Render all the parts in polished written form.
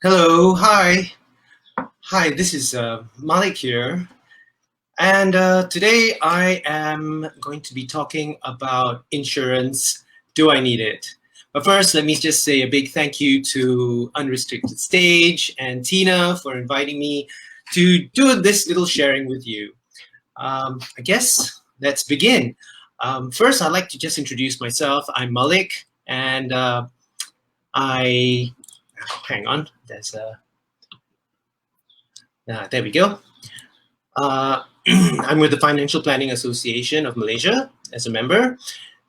Hello, hi. Hi, this is Malik here. And today I am going to be talking about insurance. Do I need it? But first, let me just say a big thank you to Unrestricted Stage and Tina for inviting me to do this little sharing with you. I guess let's begin. First, I'd like to just introduce myself. I'm Malik, and I, hang on, there we go. I'm with the Financial Planning Association of Malaysia as a member.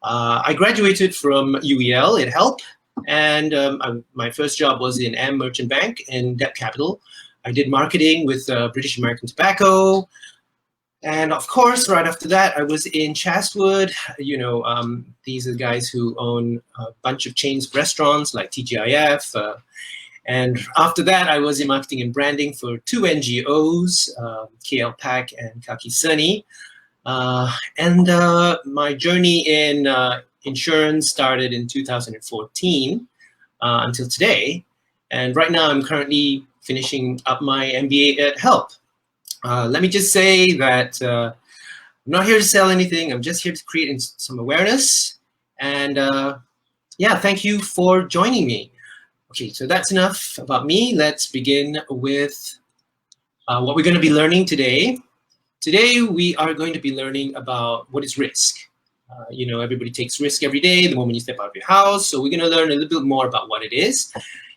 I graduated from UEL, it helped, and my first job was in Am Merchant Bank in debt capital. I did marketing with British American Tobacco, and of course, right after that, I was in Chaswood. These are the guys who own a bunch of chains of restaurants like TGIF. And after that, I was in marketing and branding for two NGOs, KL Pack and Kaki Sani. My journey in insurance started in 2014 until today. And right now, I'm currently finishing up my MBA at HELP. Let me just say that I'm not here to sell anything. I'm just here to create some awareness. And yeah, thank you for joining me. Okay, so that's enough about me. Let's begin with what we're going to be learning today. Today, we are going to be learning about what is risk. Everybody takes risk every day, the moment you step out of your house. So we're going to learn a little bit more about what it is.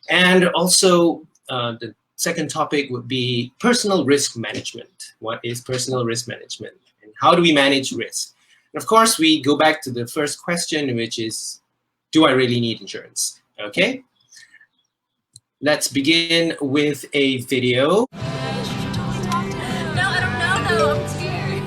And also, the second topic would be personal risk management. What is personal risk management? And how do we manage risk? And of course, we go back to the first question, which is, do I really need insurance? Okay. Let's begin with a video. No, I don't know though. I'm scared.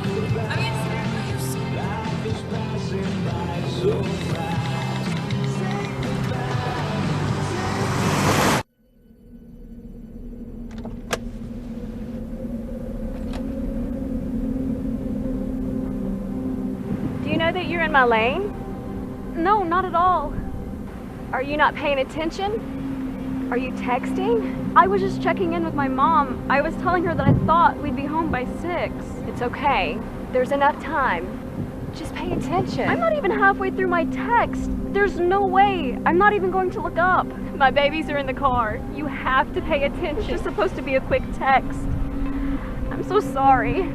Do you know that you're in my lane? No, not at all. Are you not paying attention? Are you texting? I was just checking in with my mom. I was telling her that I thought we'd be home by 6. It's okay. There's enough time. Just pay attention. I'm not even halfway through my text. There's no way. I'm not even going to look up. My babies are in the car. You have to pay attention. It's just supposed to be a quick text. I'm so sorry.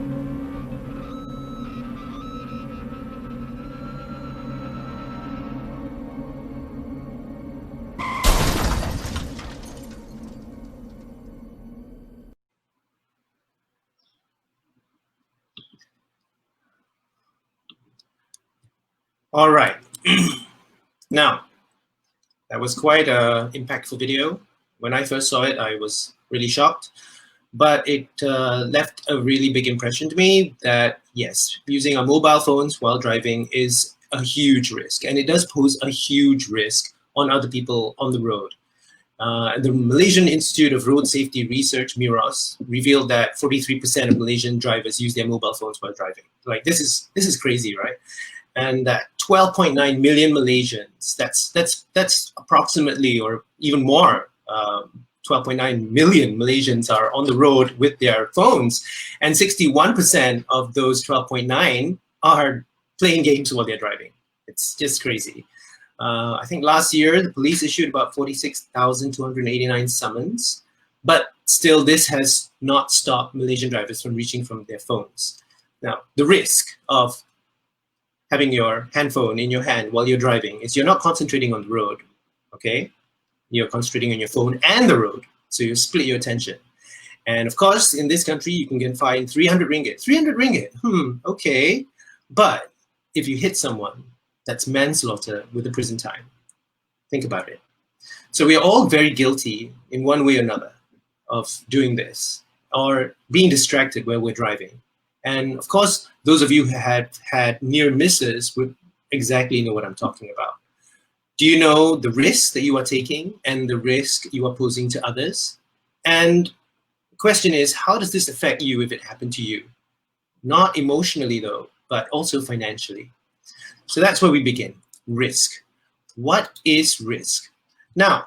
All right. Now, that was quite an impactful video. When I first saw it, I was really shocked. But it left a really big impression to me that, yes, using our mobile phones while driving is a huge risk. And it does pose a huge risk on other people on the road. The Malaysian Institute of Road Safety Research, MIROS, revealed that 43% of Malaysian drivers use their mobile phones while driving. Like, this is crazy, right? And that 12.9 million Malaysians, that's approximately, or even more, 12.9 million Malaysians are on the road with their phones, and 61% of those 12.9 are playing games while they're driving. It's just crazy. I think last year, the police issued about 46,289 summons, but still this has not stopped Malaysian drivers from reaching from their phones. Now, the risk of having your handphone in your hand while you're driving is you're not concentrating on the road, okay? You're concentrating on your phone and the road, so you split your attention. And of course, in this country, you can get fined 300 ringgit. 300 ringgit, okay. But if you hit someone, that's manslaughter with a prison time. Think about it. So we are all very guilty in one way or another of doing this, or being distracted while we're driving. And of course, those of you who have had near misses would exactly know what I'm talking about. Do you know the risk that you are taking and the risk you are posing to others? And the question is, how does this affect you if it happened to you? Not emotionally though, but also financially. So that's where we begin, risk. What is risk? Now,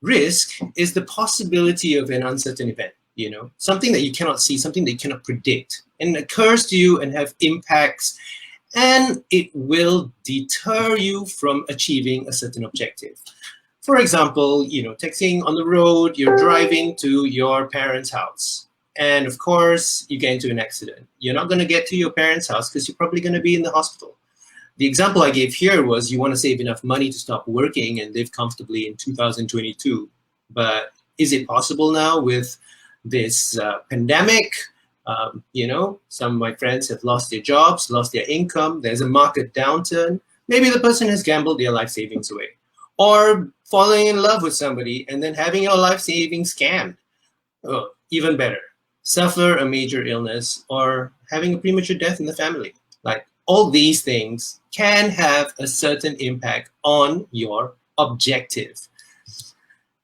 Risk is the possibility of an uncertain event, something that you cannot see, something that you cannot predict, and it occurs to you and have impacts, and it will deter you from achieving a certain objective. For example, texting on the road, you're driving to your parents' house. And of course, you get into an accident. You're not going to get to your parents' house because you're probably going to be in the hospital. The example I gave here was you want to save enough money to stop working and live comfortably in 2022. But is it possible now with this pandemic? Some of my friends have lost their jobs, lost their income. There's a market downturn. Maybe the person has gambled their life savings away. Or falling in love with somebody and then having your life savings scammed. Oh, even better. Suffer a major illness or having a premature death in the family. Like, all these things can have a certain impact on your objective.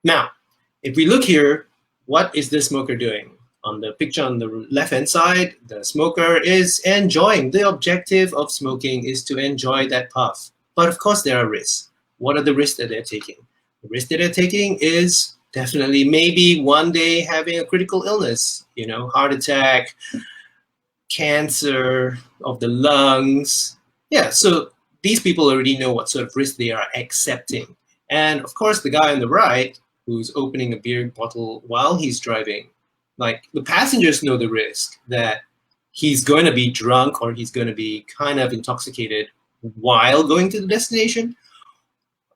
Now, if we look here, what is the smoker doing? On the picture on the left-hand side, the smoker is enjoying. The objective of smoking is to enjoy that puff. But of course, there are risks. What are the risks that they're taking? The risk that they're taking is definitely maybe one day having a critical illness, heart attack, cancer of the lungs. Yeah, so these people already know what sort of risk they are accepting. And of course, the guy on the right, who's opening a beer bottle while he's driving, like, the passengers know the risk that he's going to be drunk or he's going to be kind of intoxicated while going to the destination.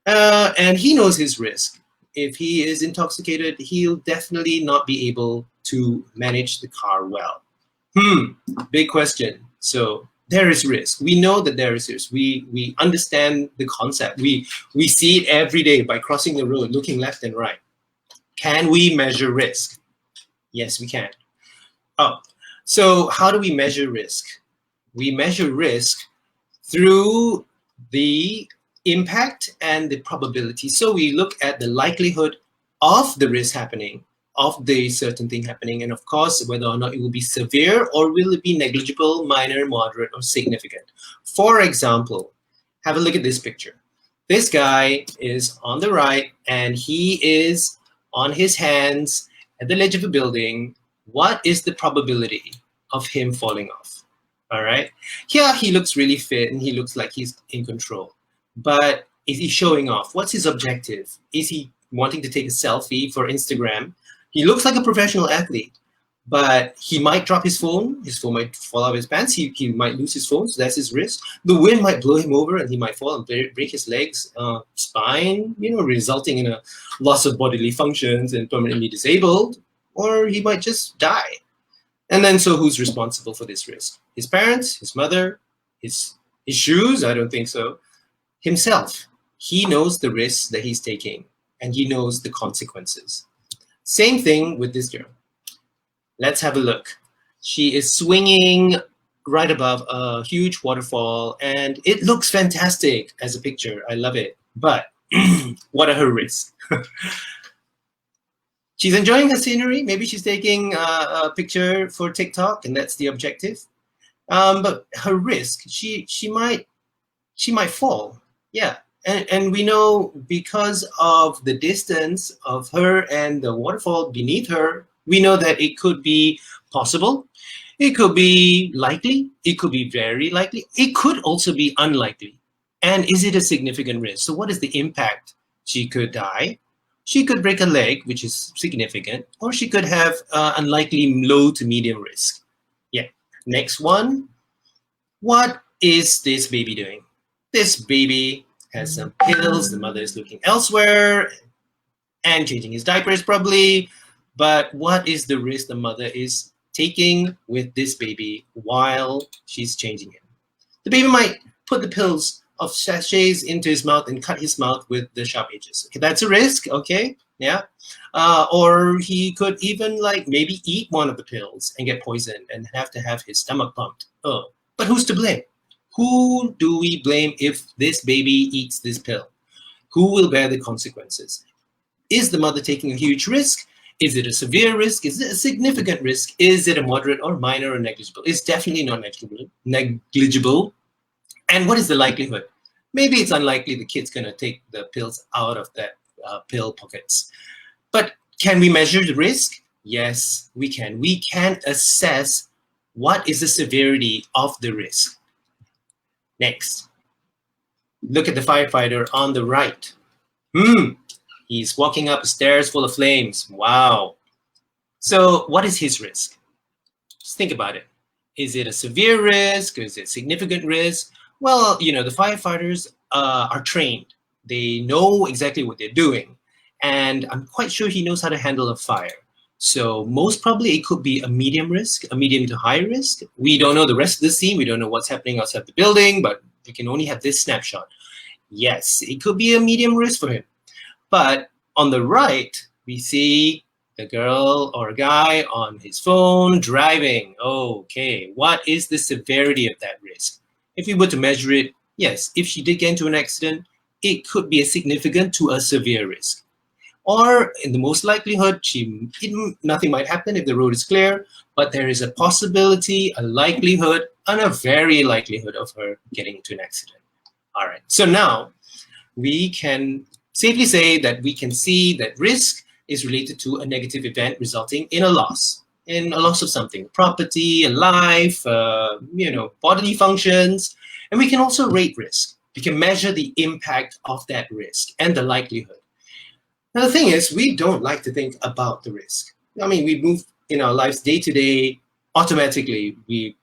And he knows his risk. If he is intoxicated, he'll definitely not be able to manage the car well. Big question. So there is risk. We know that there is risk. We understand the concept. We see it every day by crossing the road, looking left and right. Can we measure risk? Yes, we can. So how do we measure risk? We measure risk through the impact and the probability. So we look at the likelihood of the risk happening, of the certain thing happening, and of course, whether or not it will be severe or will it be negligible, minor, moderate, or significant. For example, have a look at this picture. This guy is on the right and he is on his hands at the ledge of a building. What is the probability of him falling off? All right. Here he looks really fit and he looks like he's in control. But is he showing off? What's his objective? Is he wanting to take a selfie for Instagram? He looks like a professional athlete, but he might drop his phone. His phone might fall out of his pants. He might lose his phone, so that's his risk. The wind might blow him over and he might fall and break his legs, spine, resulting in a loss of bodily functions and permanently disabled, or he might just die. And then, so who's responsible for this risk? His parents, his mother, his shoes? I don't think so. Himself. He knows the risks that he's taking and he knows the consequences. Same thing with this girl. Let's have a look. She is swinging right above a huge waterfall and it looks fantastic as a picture. I love it. But what are her risks? She's enjoying her scenery. Maybe she's taking a picture for TikTok and that's the objective. But her risk, she might fall. Yeah, and we know because of the distance of her and the waterfall beneath her, we know that it could be possible, it could be likely, it could be very likely, it could also be unlikely. And is it a significant risk? So what is the impact? She could die, she could break a leg, which is significant, or she could have unlikely low to medium risk. Yeah, next one. What is this baby doing? This baby has some pills. The mother is looking elsewhere and changing his diapers probably. But what is the risk the mother is taking with this baby while she's changing him? The baby might put the pills of sachets into his mouth and cut his mouth with the sharp edges. Okay, that's a risk, okay? Yeah. Or he could even maybe eat one of the pills and get poisoned and have to have his stomach pumped. Oh, but who's to blame? Who do we blame if this baby eats this pill? Who will bear the consequences? Is the mother taking a huge risk? Is it a severe risk? Is it a significant risk? Is it a moderate or minor or negligible? It's definitely not negligible. And what is the likelihood? Maybe it's unlikely the kid's going to take the pills out of that pill pockets. But can we measure the risk? Yes, we can. We can assess what is the severity of the risk. Next, look at the firefighter on the right. He's walking up stairs full of flames. Wow. So what is his risk? Just think about it. Is it a severe risk? Is it significant risk? Well, the firefighters are trained. They know exactly what they're doing. And I'm quite sure he knows how to handle a fire. So most probably it could be a medium risk, a medium to high risk. We don't know the rest of the scene. We don't know what's happening outside the building, but we can only have this snapshot. Yes, it could be a medium risk for him. But on the right, we see the girl or guy on his phone driving. Okay, what is the severity of that risk? If we were to measure it, yes, if she did get into an accident, it could be a significant to a severe risk. Or in the most likelihood, nothing might happen if the road is clear, but there is a possibility, a likelihood, and a very likelihood of her getting into an accident. All right, so now we can safely say that we can see that risk is related to a negative event resulting in a loss of something, property, a life, bodily functions. And we can also rate risk. We can measure the impact of that risk and the likelihood. Now, the thing is, we don't like to think about the risk. I mean, we move in our lives day to day automatically. We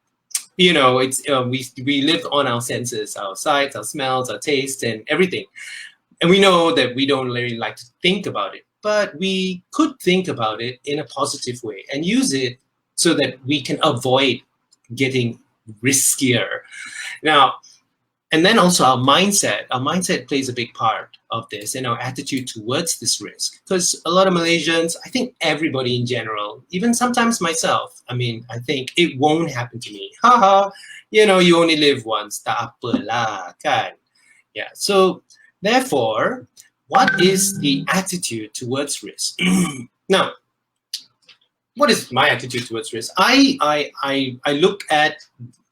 live on our senses, our sights, our smells, our tastes, and everything. And we know that we don't really like to think about it, but we could think about it in a positive way and use it so that we can avoid getting riskier. Now, and then also our mindset plays a big part of this and our attitude towards this risk. Because a lot of Malaysians, I think everybody in general, even sometimes myself, I think it won't happen to me. Haha, you only live once, tak apalah, kan? Yeah, so therefore, what is the attitude towards risk? Now, what is my attitude towards risk? I look at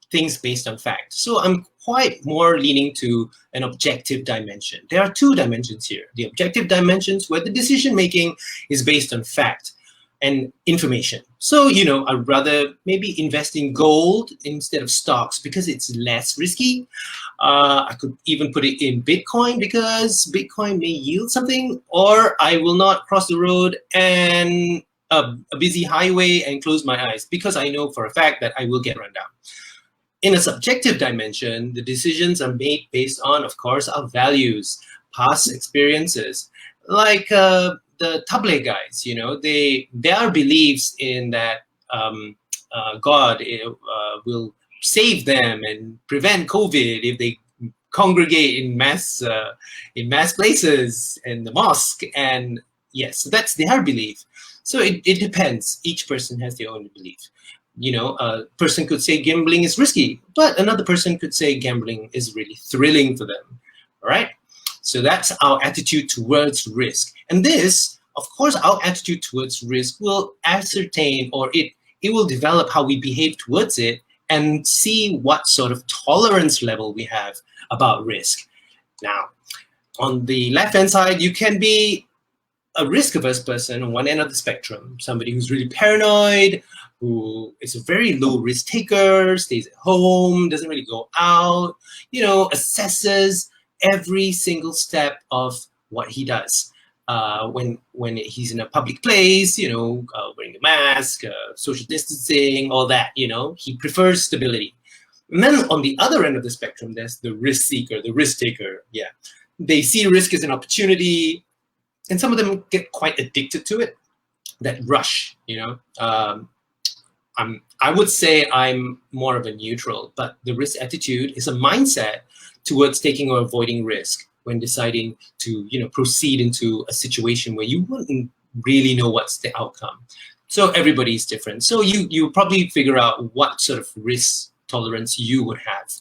things based on fact. So I'm quite more leaning to an objective dimension. There are two dimensions here. The objective dimensions where the decision making is based on fact and information. So, I'd rather maybe invest in gold instead of stocks because it's less risky. I could even put it in Bitcoin because Bitcoin may yield something, or I will not cross the road and a busy highway and close my eyes because I know for a fact that I will get run down. In a subjective dimension, the decisions are made based on, of course, our values, past experiences, like the Tabligh guys. Their beliefs in that God will save them and prevent COVID if they congregate in mass places and the mosque. And yes, so that's their belief. So it depends. Each person has their own belief. A person could say gambling is risky, but another person could say gambling is really thrilling for them. All right. So that's our attitude towards risk. And this, of course, our attitude towards risk will ascertain, or it will develop how we behave towards it and see what sort of tolerance level we have about risk. Now, on the left-hand side, you can be a risk-averse person on one end of the spectrum, somebody who's really paranoid, who is a very low risk taker, stays at home, doesn't really go out, assesses every single step of what he does. When he's in a public place, wearing a mask, social distancing, all that, he prefers stability. And then on the other end of the spectrum, there's the risk seeker, the risk taker. Yeah, they see risk as an opportunity, and some of them get quite addicted to it. That rush, I would say I'm more of a neutral, but the risk attitude is a mindset towards taking or avoiding risk when deciding to, proceed into a situation where you wouldn't really know what's the outcome. So everybody's different. So you probably figure out what sort of risk tolerance you would have.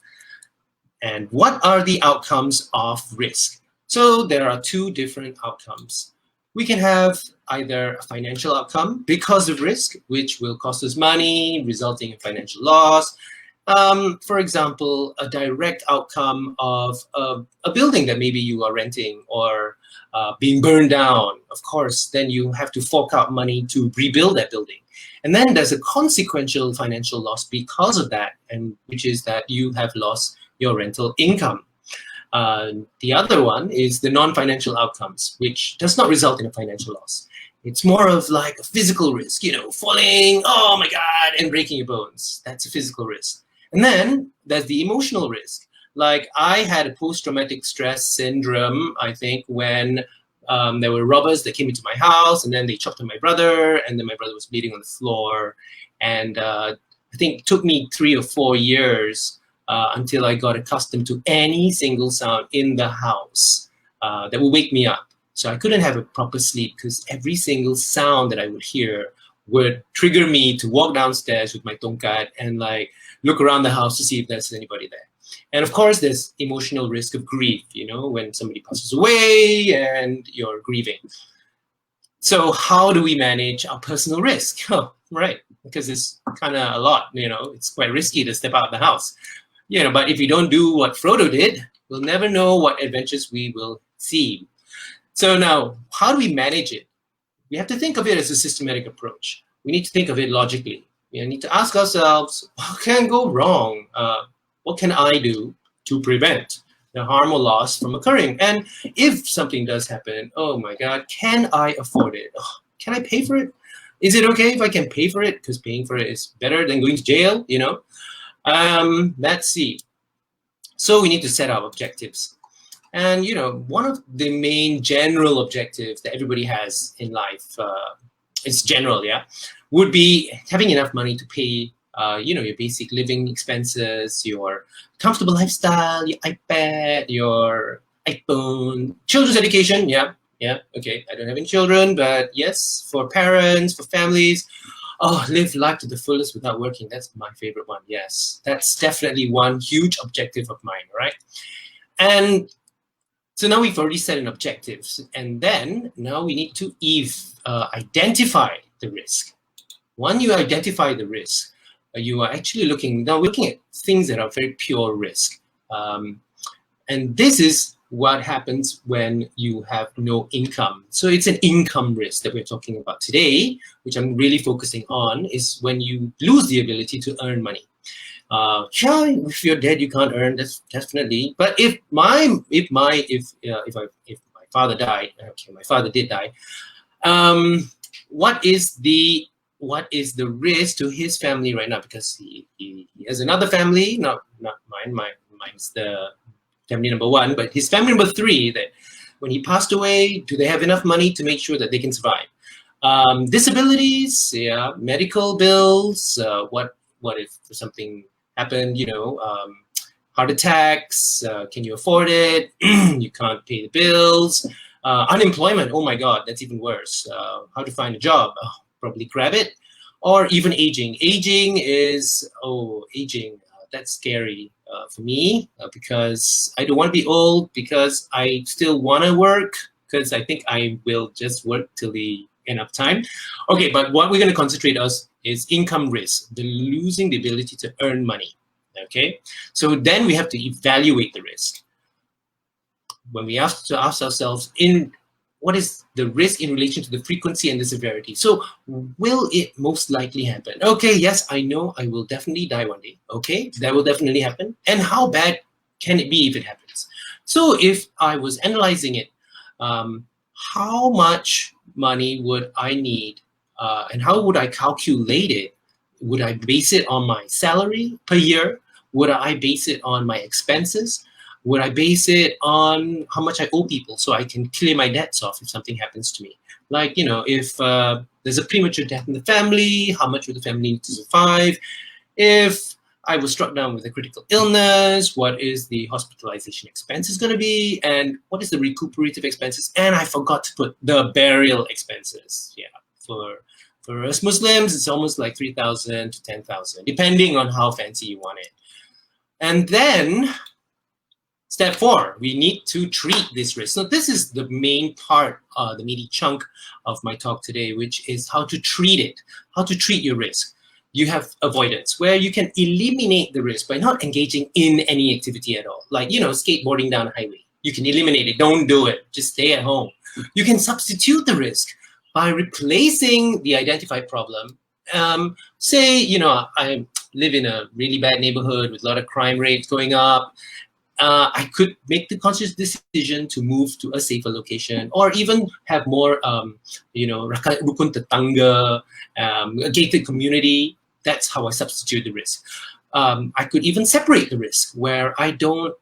And what are the outcomes of risk? So there are two different outcomes. We can have either a financial outcome because of risk, which will cost us money, resulting in financial loss. For example, a direct outcome of a building that maybe you are renting or being burned down. Of course, then you have to fork out money to rebuild that building. And then there's a consequential financial loss because of that, and which is that you have lost your rental income. The other one is the non-financial outcomes, which does not result in a financial loss. It's more of like a physical risk, falling, oh my God, and breaking your bones. That's a physical risk. And then there's the emotional risk. Like I had a post-traumatic stress syndrome, I think, when there were robbers that came into my house and then they chopped on my brother, and then my brother was bleeding on the floor. And I think it took me 3 or 4 years until I got accustomed to any single sound in the house that would wake me up. So I couldn't have a proper sleep because every single sound that I would hear would trigger me to walk downstairs with my tongkat and like look around the house to see if there's anybody there. And of course, there's emotional risk of grief, when somebody passes away and you're grieving. So how do we manage our personal risk? Oh, right, because it's kind of a lot, it's quite risky to step out of the house. But if we don't do what Frodo did, we'll never know what adventures we will see. So now, how do we manage it? We have to think of it as a systematic approach. We need to think of it logically. We need to ask ourselves, what can go wrong? What can I do to prevent the harm or loss from occurring? And if something does happen, oh my God, can I afford it? Oh, can I pay for it? Is it okay if I can pay for it? Because paying for it is better than going to jail, Let's see. So we need to set our objectives. And, one of the main general objectives that everybody has in life, it's general, would be having enough money to pay, your basic living expenses, your comfortable lifestyle, your iPad, your iPhone, children's education. Yeah. Okay. I don't have any children, but yes, for parents, for families, live life to the fullest without working. That's my favorite one. Yes, that's definitely one huge objective of mine, right? And so now we've already set an objective, and then now we need to identify the risk. When you identify the risk, you are actually looking at things that are very pure risk. And this is what happens when you have no income. So it's an income risk that we're talking about today, which I'm really focusing on, is when you lose the ability to earn money. If you're dead, you can't earn. That's definitely. But if my father died, okay, my father did die. What is the risk to his family right now? Because he has another family, not mine. Mine's the family number 1, but his family number 3. That when he passed away, do they have enough money to make sure that they can survive? Disabilities, medical bills. What if something happened? Heart attacks. Can you afford it? You can't pay the bills. Unemployment. Oh my God, that's even worse. How to find a job? Probably grab it. Or even aging. Aging. That's scary for me because I don't want to be old, because I still want to work, because I think I will just work till the end of time. Okay, but what we're going to concentrate on is income risk, losing the ability to earn money. Okay, so then we have to evaluate the risk. When we have to ask ourselves, what is the risk in relation to the frequency and the severity? So will it most likely happen? Okay, yes, I know I will definitely die one day. Okay, that will definitely happen. And how bad can it be if it happens? So if I was analyzing it, how much money would I need and how would I calculate it? Would I base it on my salary per year? Would I base it on my expenses? Would I base it on how much I owe people so I can clear my debts off if something happens to me? Like, if there's a premature death in the family, how much would the family need to survive? If I was struck down with a critical illness, what is the hospitalization expenses going to be? And what is the recuperative expenses? And I forgot to put the burial expenses. Yeah, for us Muslims, it's almost like 3,000 to 10,000, depending on how fancy you want it. And then step 4, we need to treat this risk. So this is the main part, the meaty chunk of my talk today, which is how to treat it, how to treat your risk. you have avoidance, where you can eliminate the risk by not engaging in any activity at all. Like, skateboarding down a highway. You can eliminate it. Don't do it. Just stay at home. You can substitute the risk by replacing the identified problem. Say, I live in a really bad neighborhood with a lot of crime rates going up. I could make the conscious decision to move to a safer location, or even have more, rukun tetangga, a gated community. That's how I substitute the risk. I could even separate the risk, where I don't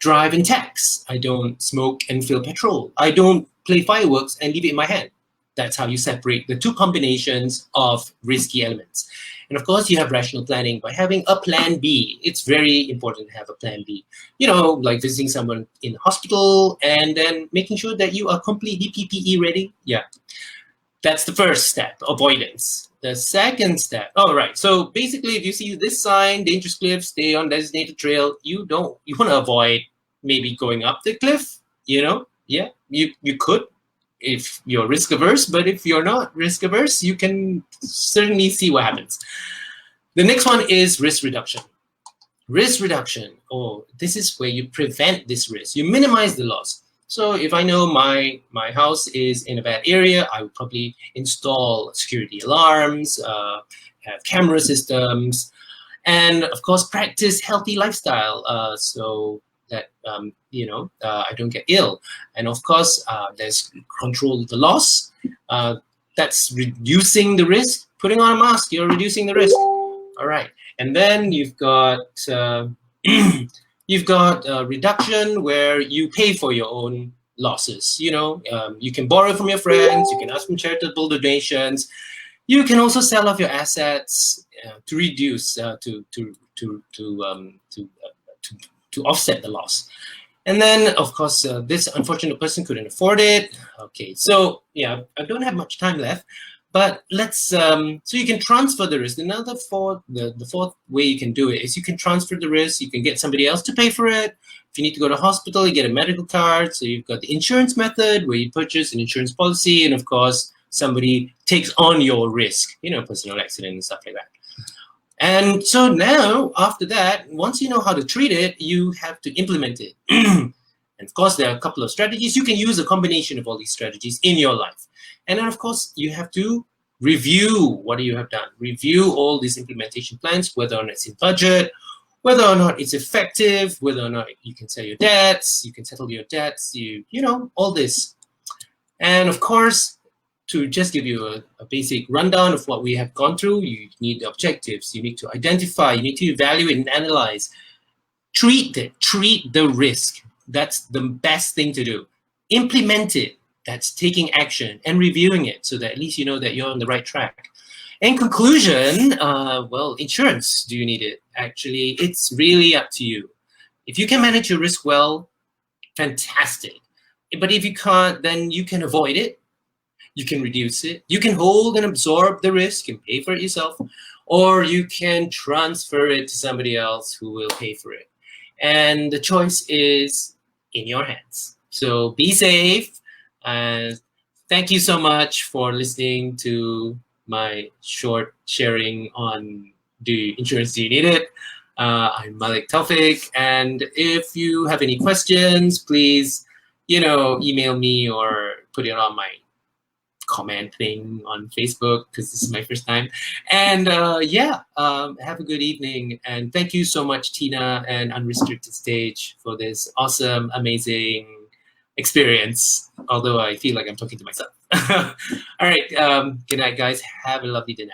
drive and tax, I don't smoke and fill petrol, I don't play fireworks and leave it in my hand. That's how you separate the two combinations of risky elements. And of course, you have rational planning by having a plan B. It's very important to have a plan B. Like visiting someone in the hospital and then making sure that you are completely PPE ready. Yeah, that's the first step, avoidance. The second step, so basically, if you see this sign, dangerous cliff, stay on designated trail, you want to avoid maybe going up the cliff, yeah, you could if you're risk averse, but if you're not risk averse, you can certainly see what happens. The next one is risk reduction. Risk reduction, this is where you prevent this risk, you minimize the loss. So if I know my house is in a bad area, I would probably install security alarms, have camera systems, and of course practice healthy lifestyle so that I don't get ill. And of course, there's control the loss. That's reducing the risk. Putting on a mask, you're reducing the risk. All right, and then you've got reduction, where you pay for your own losses. You can borrow from your friends, you can ask from charitable donations, you can also sell off your assets to reduce to offset the loss. And then of course this unfortunate person couldn't afford it. Okay, so yeah, I don't have much time left, but let's so you can transfer the risk. The fourth way you can do it is you can transfer the risk. You can get somebody else to pay for it. If you need to go to hospital, you get a medical card. So you've got the insurance method, where you purchase an insurance policy, and of course somebody takes on your risk, personal accident and stuff like that. And so now, after that, once you know how to treat it, you have to implement it. And of course, there are a couple of strategies. You can use a combination of all these strategies in your life. And then, of course, you have to review what you have done. Review all these implementation plans, whether or not it's in budget, whether or not it's effective, whether or not you can sell your debts, you can settle your debts, all this. And of course, to just give you a basic rundown of what we have gone through, you need the objectives, you need to identify, you need to evaluate and analyze. Treat the risk. That's the best thing to do. Implement it. That's taking action and reviewing it, so that at least you know that you're on the right track. In conclusion, insurance, do you need it? Actually, it's really up to you. If you can manage your risk well, fantastic. But if you can't, then you can avoid it. You can reduce it. You can hold and absorb the risk and pay for it yourself, or you can transfer it to somebody else who will pay for it. And the choice is in your hands. So be safe. And thank you so much for listening to my short sharing on the insurance. Do you need it? I'm Malik Taufik. And if you have any questions, please, email me or put it on my comment thing on Facebook, because this is my first time. And have a good evening. And thank you so much, Tina and Unrestricted Stage, for this awesome, amazing experience. Although I feel like I'm talking to myself. All right. Good night, guys. Have a lovely dinner.